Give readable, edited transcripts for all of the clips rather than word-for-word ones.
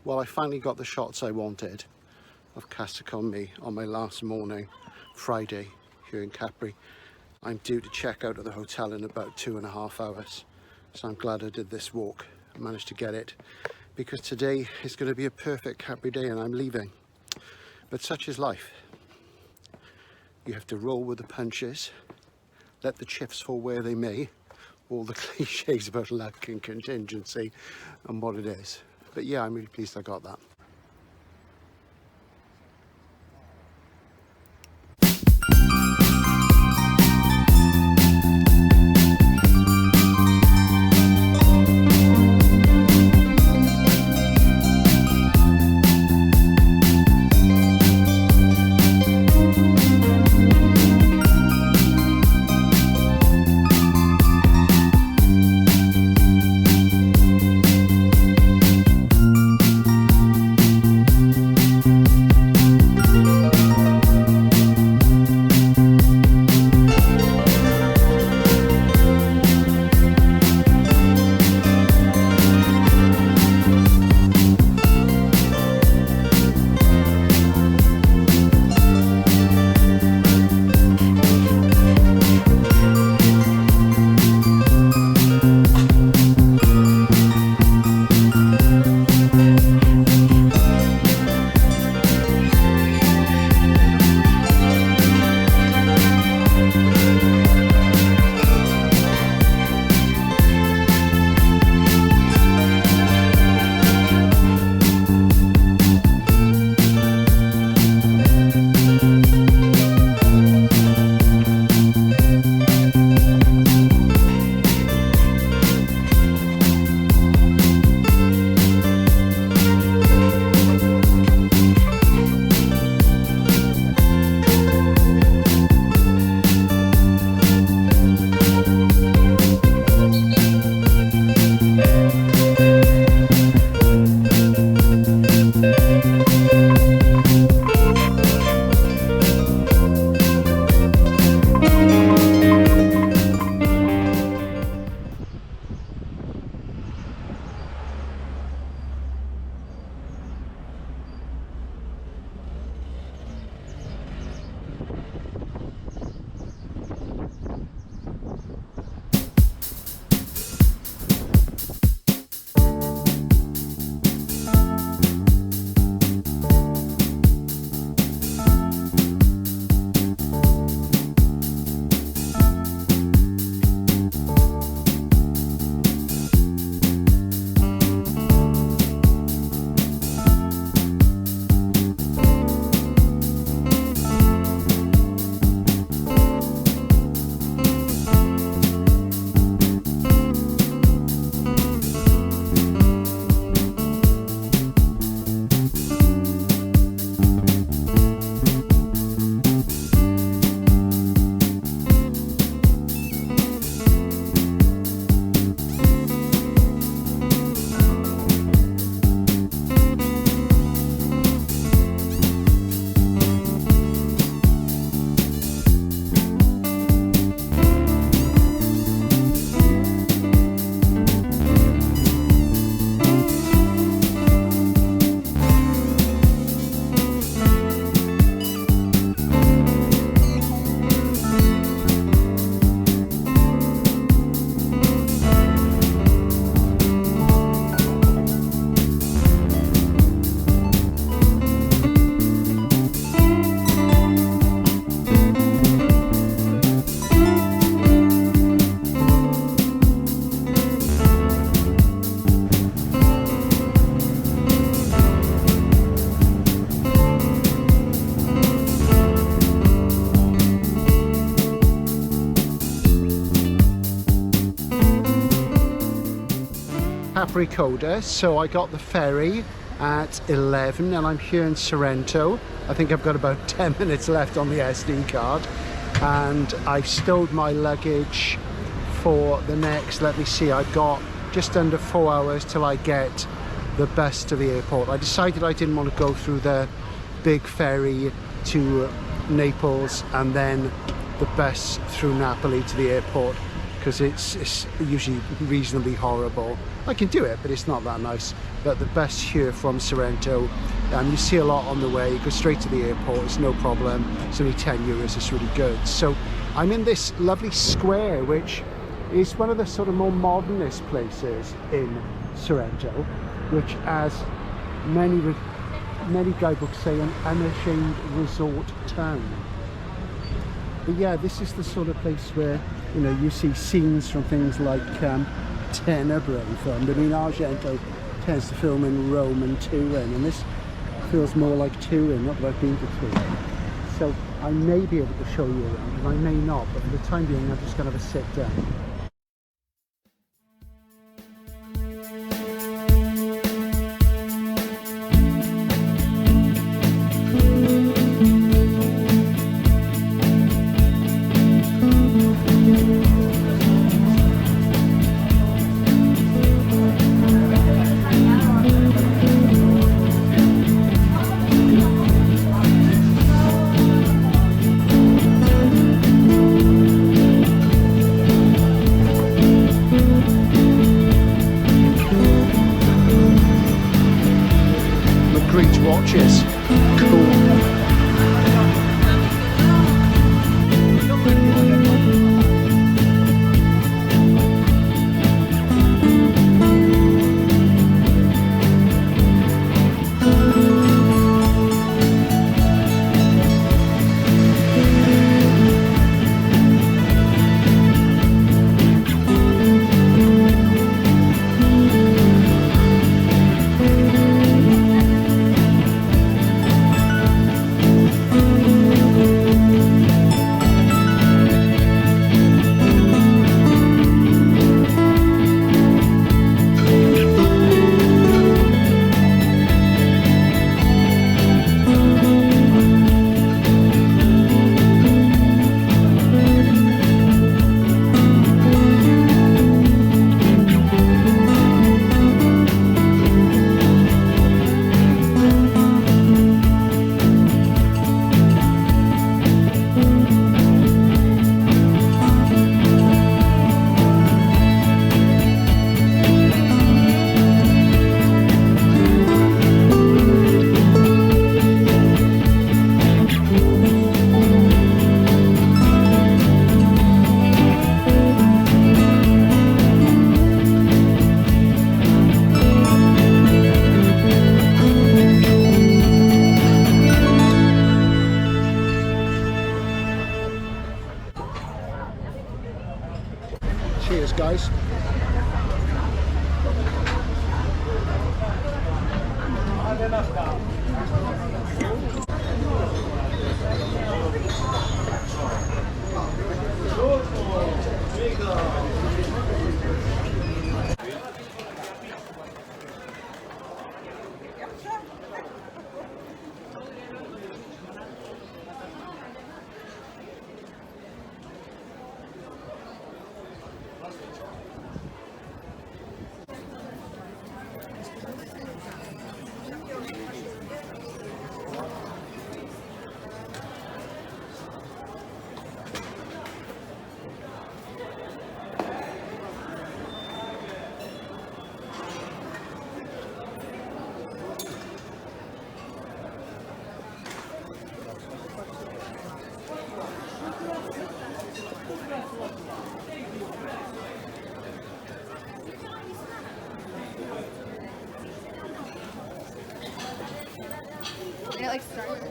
Well, I finally got the shots I wanted of Casticonmi on my last morning, Friday, here in Capri. I'm due to check out of the hotel in about 2.5 hours. So I'm glad I did this walk. I managed to get it because today is going to be a perfect Capri day and I'm leaving. But such is life. You have to roll with the punches, let the chips fall where they may, all the cliches about luck and contingency and what it is. But yeah, I'm really pleased I got that. Capri Coda, so I got the ferry at 11 and I'm here in Sorrento. I think I've got about 10 minutes left on the SD card and I've stowed my luggage for the next, let me see, I've got just under 4 hours till I get the bus to the airport. I decided I didn't want to go through the big ferry to Naples and then the bus through Napoli to the airport because it's usually reasonably horrible. I can do it, but it's not that nice. But the bus here from Sorrento, you see a lot on the way. You go straight to the airport, it's no problem. It's only 10 euros, it's really good. So I'm in this lovely square, which is one of the sort of more modernist places in Sorrento, which has many guidebooks say an unashamed resort town. But yeah, this is the sort of place where, you know, you see scenes from things like Tenebrae filmed. I mean, Argento tends to film in Rome and Turin, and this feels more like Turin, not that I've been to Turin. So I may be able to show you around, and I may not, but for the time being I'm just going to have a sit down. Watches. Cool. Cheers, guys. It like starts.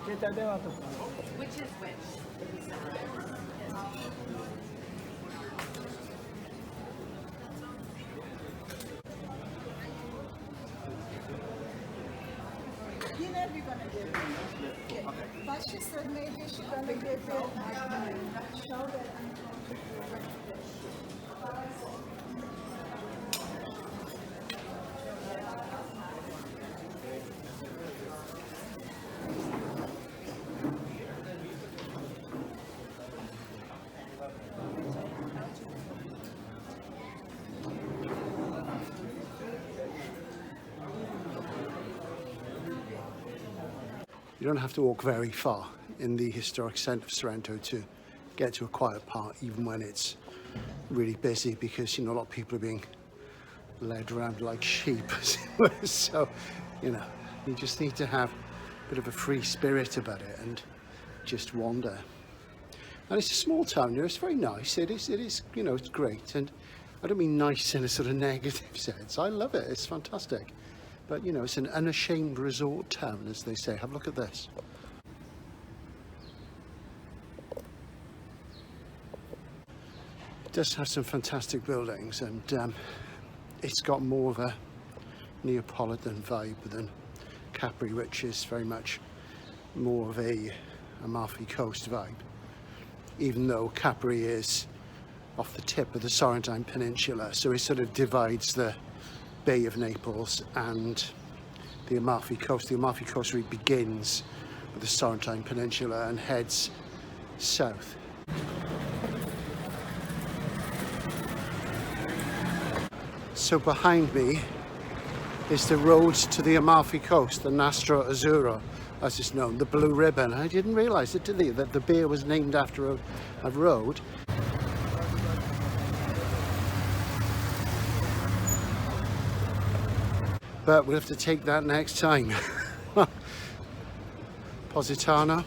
UMUTON. Which is which? You know you're gonna give it. But she said maybe she's gonna give it. Show that. You don't have to walk very far in the historic centre of Sorrento to get to a quiet part, even when it's really busy, because, you know, a lot of people are being led around like sheep. So, you know, you just need to have a bit of a free spirit about it and just wander. And it's a small town here. It's very nice. It is, you know, it's great. And I don't mean nice in a sort of negative sense. I love it. It's fantastic. But, you know, it's an unashamed resort town, as they say. Have a look at this. It does have some fantastic buildings, and it's got more of a Neapolitan vibe than Capri, which is very much more of a Amalfi Coast vibe. Even though Capri is off the tip of the Sorrentine Peninsula, so it sort of divides the Bay of Naples and the Amalfi Coast. The Amalfi Coast really begins with the Sorrentine Peninsula and heads south. So behind me is the road to the Amalfi Coast, the Nastro Azzurro, as it's known, the Blue Ribbon. I didn't realise it, did I, that the beer was named after a road. But we'll have to take that next time. Positano,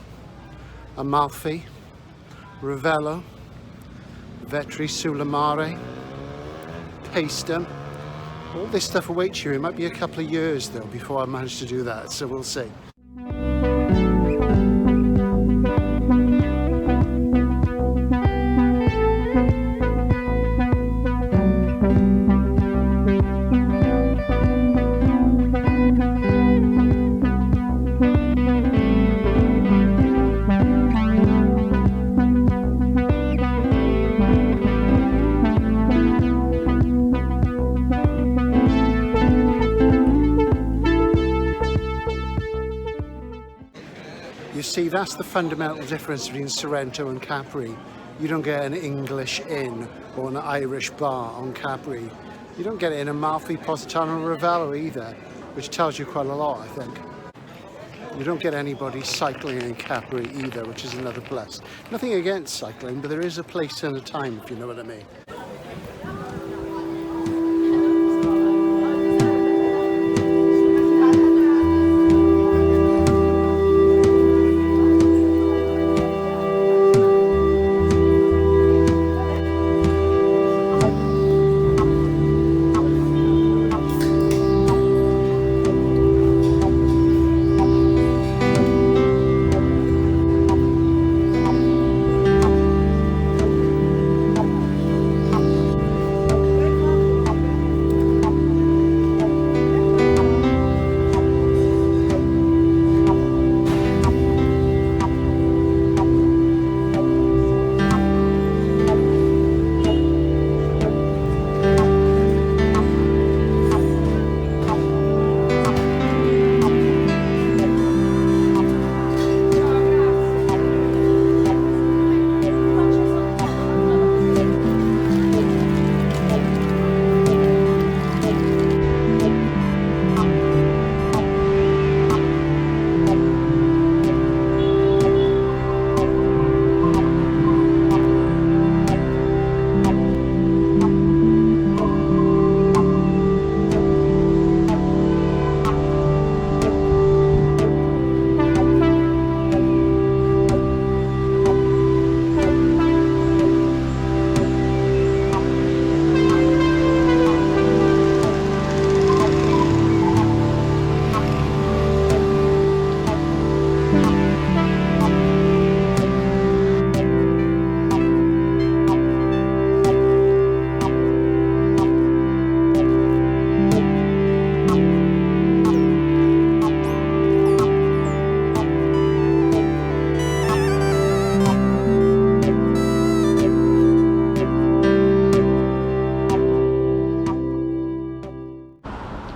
Amalfi, Ravello, Vetri sulla Mare, Paestum. All this stuff awaits you. It might be a couple of years though before I manage to do that, so we'll see. You see, that's the fundamental difference between Sorrento and Capri. You don't get an English inn or an Irish bar on Capri. You don't get it in Amalfi, Positano or Ravello either, which tells you quite a lot, I think. You don't get anybody cycling in Capri either, which is another plus. Nothing against cycling, but there is a place and a time, if you know what I mean.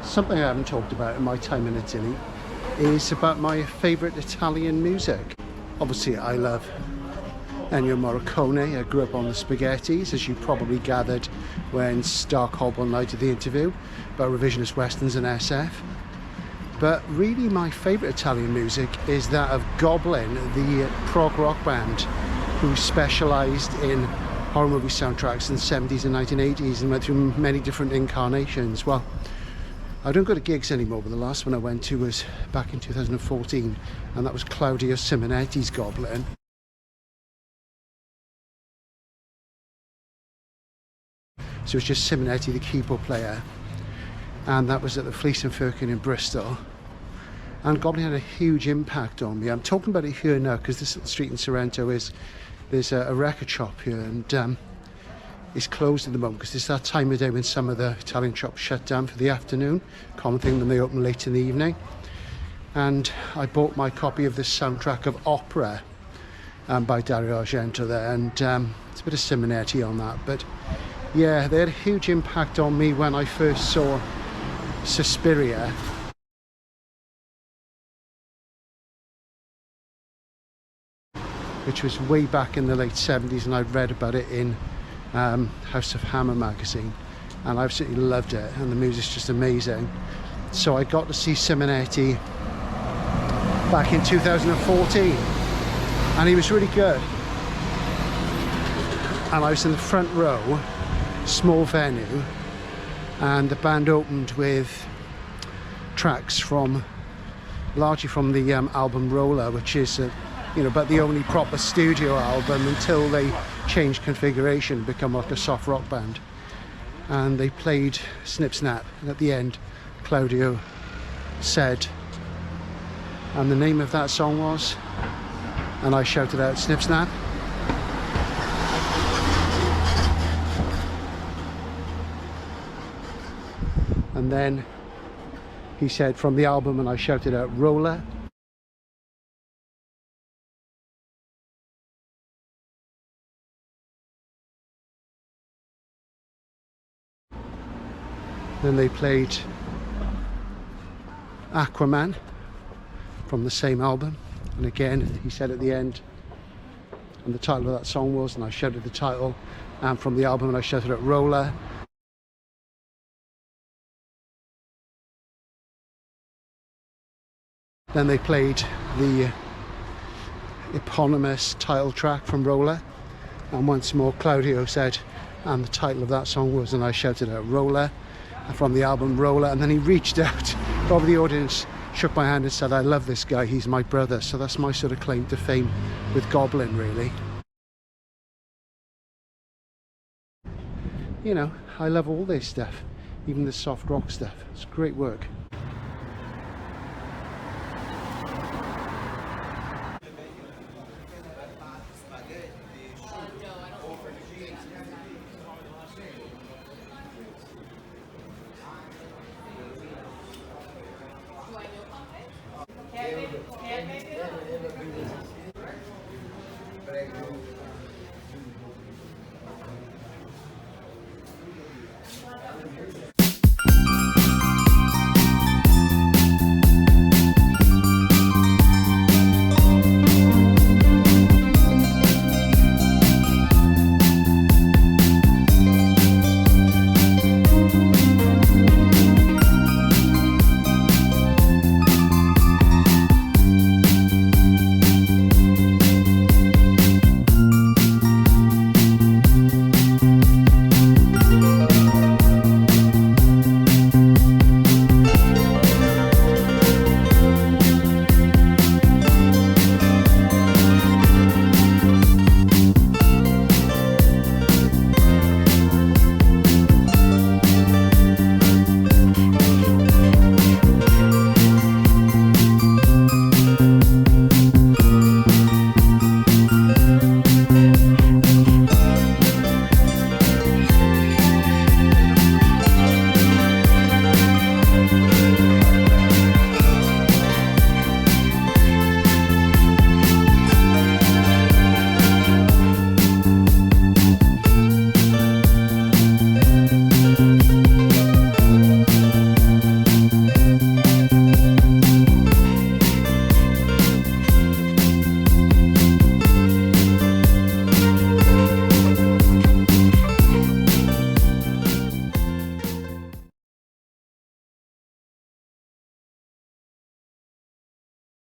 Something I haven't talked about in my time in Italy is about my favourite Italian music. Obviously I love Ennio Morricone. I grew up on the Spaghettis, as you probably gathered when Stark Hobble and I did the interview about revisionist westerns and SF. But really my favourite Italian music is that of Goblin, the prog rock band who specialised in horror movie soundtracks in the 70s and 1980s and went through many different incarnations. Well, I don't go to gigs anymore, but the last one I went to was back in 2014, and that was Claudio Simonetti's Goblin. So it's just Simonetti, the keyboard player, and that was at the Fleece and Firkin in Bristol. And Goblin had a huge impact on me. I'm talking about it here now because this little street in Sorrento there's a record shop here, and it's closed at the moment because it's that time of day when some of the Italian shops shut down for the afternoon. Common thing when they open late in the evening. And I bought my copy of the soundtrack of Opera by Dario Argento there, and it's a bit of Simonetti on that. But yeah, they had a huge impact on me when I first saw Suspiria. Which was way back in the late 70s, and I'd read about it in House of Hammer magazine, and I absolutely loved it, and the music's just amazing. So I got to see Simonetti back in 2014, and he was really good. And I was in the front row, small venue, and the band opened with tracks from largely from the album Roller, which is but the only proper studio album until they changed configuration and become like a soft rock band. And they played Snip Snap, and at the end Claudio said, and the name of that song was, and I shouted out, Snip Snap. And then he said from the album, and I shouted out Roller. Then they played Aquaman from the same album, and again he said at the end, and the title of that song was, and I shouted the title, and from the album, and I shouted at Roller. Then they played the eponymous title track from Roller, and once more Claudio said, and the title of that song was, and I shouted at Roller, from the album Roller. And then he reached out over the audience, shook my hand and said, I love this guy, he's my brother. So that's my sort of claim to fame with Goblin, really. You know, I love all this stuff, even the soft rock stuff. It's great work.